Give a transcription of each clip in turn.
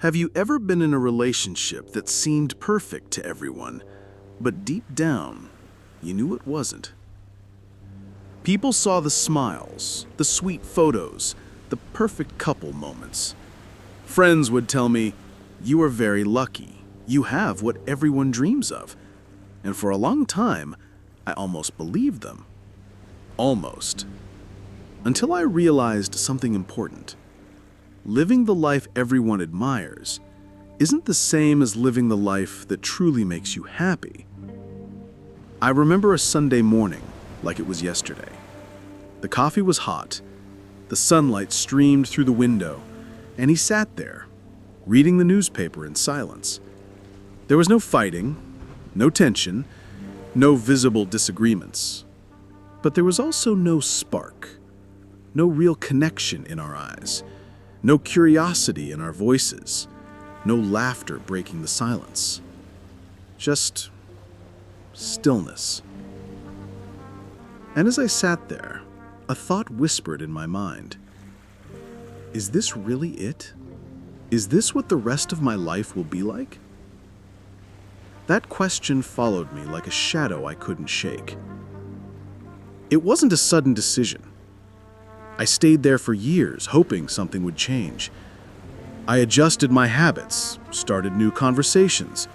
Have you ever been in a relationship that seemed perfect to everyone, but deep down, you knew it wasn't? People saw the smiles, the sweet photos, the perfect couple moments. Friends would tell me, "You are very lucky. You have what everyone dreams of." And for a long time, I almost believed them. Almost. Until I realized something important. Living the life everyone admires isn't the same as living the life that truly makes you happy. I remember a Sunday morning like it was yesterday. The coffee was hot, the sunlight streamed through the window, and he sat there, reading the newspaper in silence. There was no fighting, no tension, no visible disagreements. But there was also no spark, no real connection in our eyes. No curiosity in our voices, no laughter breaking the silence. Just stillness. And as I sat there, a thought whispered in my mind. Is this really it? Is this what the rest of my life will be like? That question followed me like a shadow I couldn't shake. It wasn't a sudden decision. I stayed there for years, hoping something would change. I adjusted my habits, started new conversations,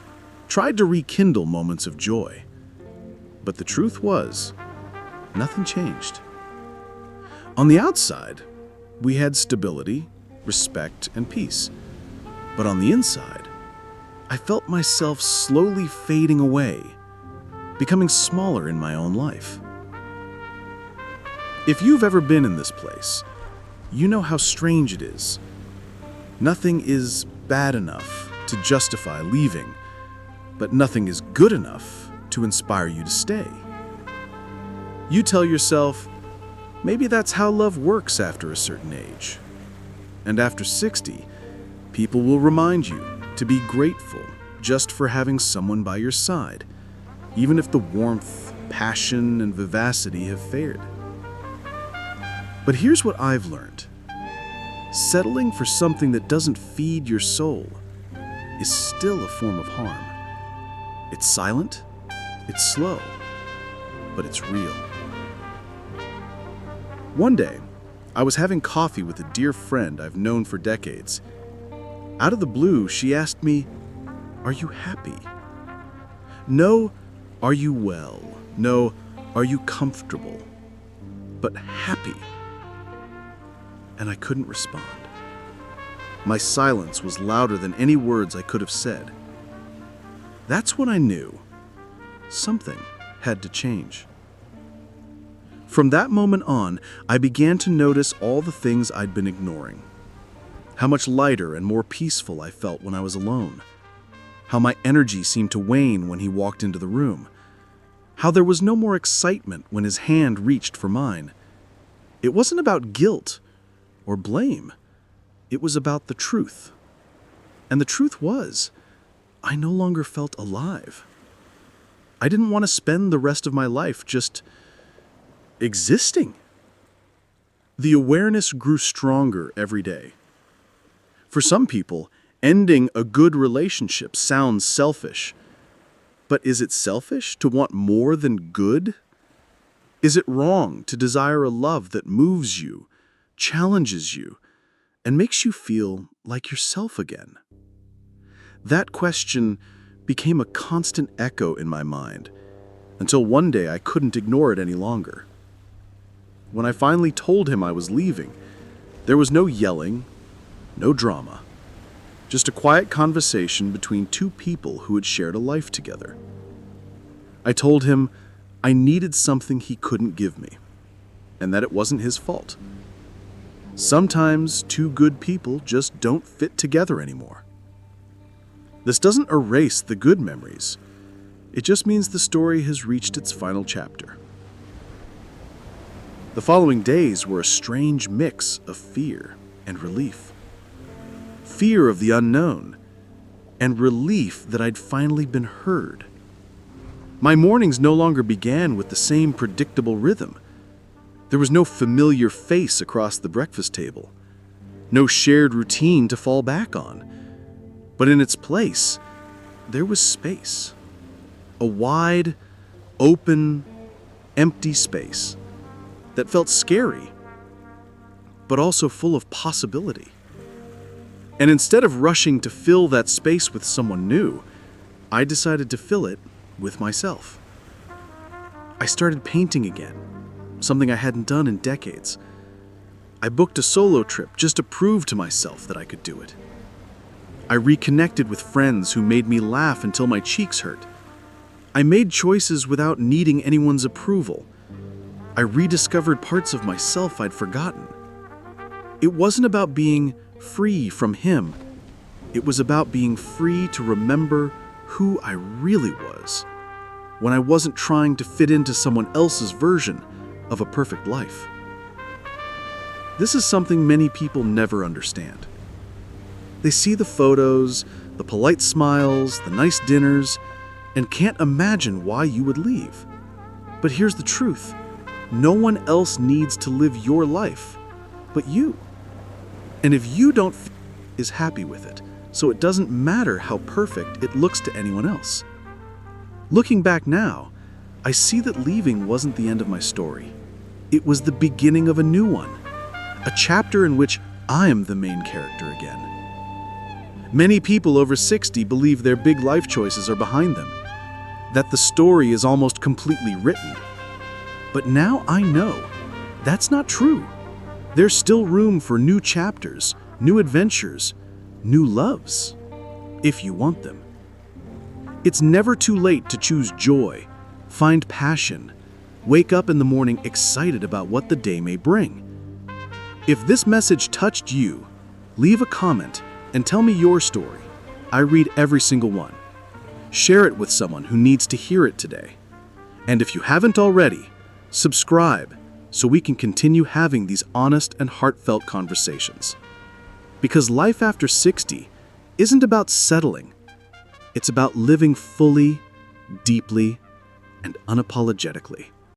tried to rekindle moments of joy. But the truth was, nothing changed. On the outside, we had stability, respect, and peace. But on the inside, I felt myself slowly fading away, becoming smaller in my own life. If you've ever been in this place, you know how strange it is. Nothing is bad enough to justify leaving, but nothing is good enough to inspire you to stay. You tell yourself, maybe that's how love works after a certain age. And after 60, people will remind you to be grateful just for having someone by your side, even if the warmth, passion, and vivacity have faded. But here's what I've learned. Settling for something that doesn't feed your soul is still a form of harm. It's silent, it's slow, but it's real. One day, I was having coffee with a dear friend I've known for decades. Out of the blue, she asked me, "Are you happy?" No, "Are you well?" No, "Are you comfortable?" But happy. And I couldn't respond. My silence was louder than any words I could have said. That's when I knew something had to change. From that moment on, I began to notice all the things I'd been ignoring. How much lighter and more peaceful I felt when I was alone. How my energy seemed to wane when he walked into the room. How there was no more excitement when his hand reached for mine. It wasn't about guilt or blame. It was about the truth. And the truth was, I no longer felt alive. I didn't want to spend the rest of my life just existing. The awareness grew stronger every day. For some people, ending a good relationship sounds selfish. But is it selfish to want more than good? Is it wrong to desire a love that moves you, challenges you, and makes you feel like yourself again? That question became a constant echo in my mind until one day I couldn't ignore it any longer. When I finally told him I was leaving, there was no yelling, no drama, just a quiet conversation between two people who had shared a life together. I told him I needed something he couldn't give me, and that it wasn't his fault. Sometimes two good people just don't fit together anymore. This doesn't erase the good memories. It just means the story has reached its final chapter. The following days were a strange mix of fear and relief. Fear of the unknown, and relief that I'd finally been heard. My mornings no longer began with the same predictable rhythm. There was no familiar face across the breakfast table, no shared routine to fall back on. But in its place, there was space. A wide, open, empty space that felt scary, but also full of possibility. And instead of rushing to fill that space with someone new, I decided to fill it with myself. I started painting again, something I hadn't done in decades. I booked a solo trip just to prove to myself that I could do it. I reconnected with friends who made me laugh until my cheeks hurt. I made choices without needing anyone's approval. I rediscovered parts of myself I'd forgotten. It wasn't about being free from him. It was about being free to remember who I really was, when I wasn't trying to fit into someone else's version of a perfect life. This is something many people never understand. They see the photos, the polite smiles, the nice dinners, and can't imagine why you would leave. But here's the truth. No one else needs to live your life but you. And if you don't is happy with it, so it doesn't matter how perfect it looks to anyone else. Looking back now, I see that leaving wasn't the end of my story. It was the beginning of a new one, a chapter in which I am the main character again. Many people over 60 believe their big life choices are behind them, that the story is almost completely written. But now I know that's not true. There's still room for new chapters, new adventures, new loves, if you want them. It's never too late to choose joy, find passion, wake up in the morning excited about what the day may bring. If this message touched you, leave a comment and tell me your story. I read every single one. Share it with someone who needs to hear it today. And if you haven't already, subscribe so we can continue having these honest and heartfelt conversations. Because life after 60 isn't about settling. It's about living fully, deeply, and unapologetically.